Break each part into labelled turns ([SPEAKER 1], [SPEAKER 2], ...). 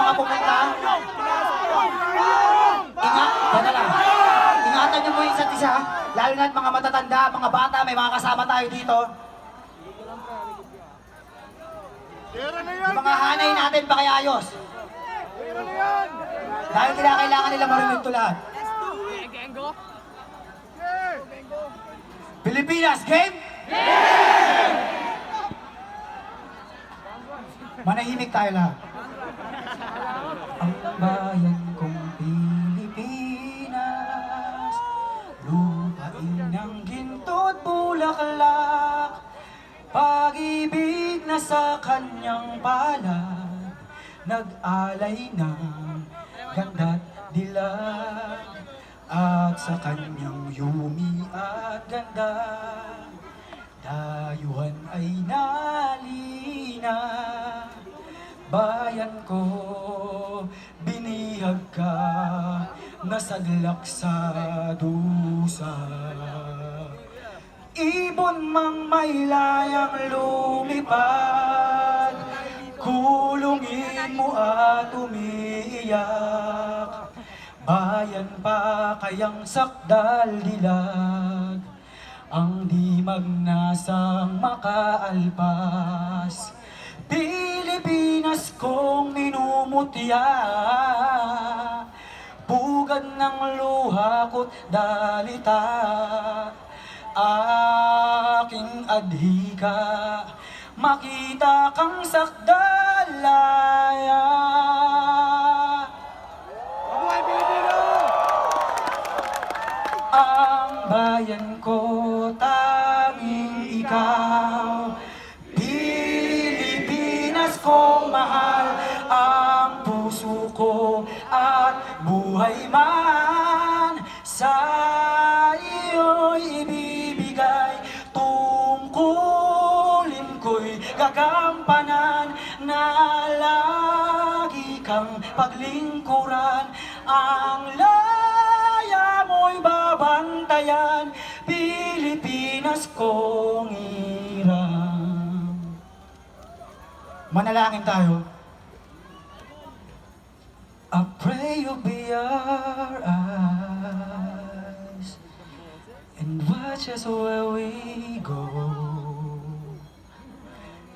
[SPEAKER 1] mga pumunta. Ingatan niyo mo yung isa't isa. Lalo na mga matatanda, mga bata, may mga kasama tayo dito. Yung mga hanay natin pakiayos. Dahil kailangan nila marunong ito lahat. Pilipinas, game? Manahimik tayo lahat. Ang bayan kong Pilipinas, lupain ng ginto't bulaklak, pag-ibig na sa kanyang palad, nag-alay ng ganda't dilag, at sa kanyang yumi at ganda, dayuhan ay nalina. Bayan ko, binihag ka, nasadlak sa dusa. Ibon mang may layang lumipad, kulungin mo at umiiyak. Bayan pa kayang sakdal dilag, ang di magnasang makaalpas. Pilipinas kong minumutya, pugad ng luha ko't dalita. Aking adhika, makita kang sakdalaya.
[SPEAKER 2] Mabuhay Pilipino!
[SPEAKER 1] Ang bayan ko, tanging ikaw. Pilipinas kong mahal, ang puso ko at buhay man sa iyo'y ibibigay. Tungkulin ko'y gagampanan, na lagi kang paglingkuran. Ang laya mo'y babantayan, Pilipinas kong irang. Manalangin tayo. I pray you'll be our eyes and watch us where we go,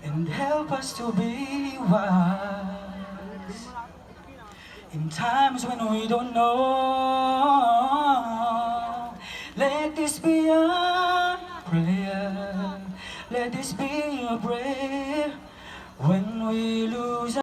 [SPEAKER 1] and help us to be wise in times when we don't know. Let this be a prayer, let this be a prayer when we lose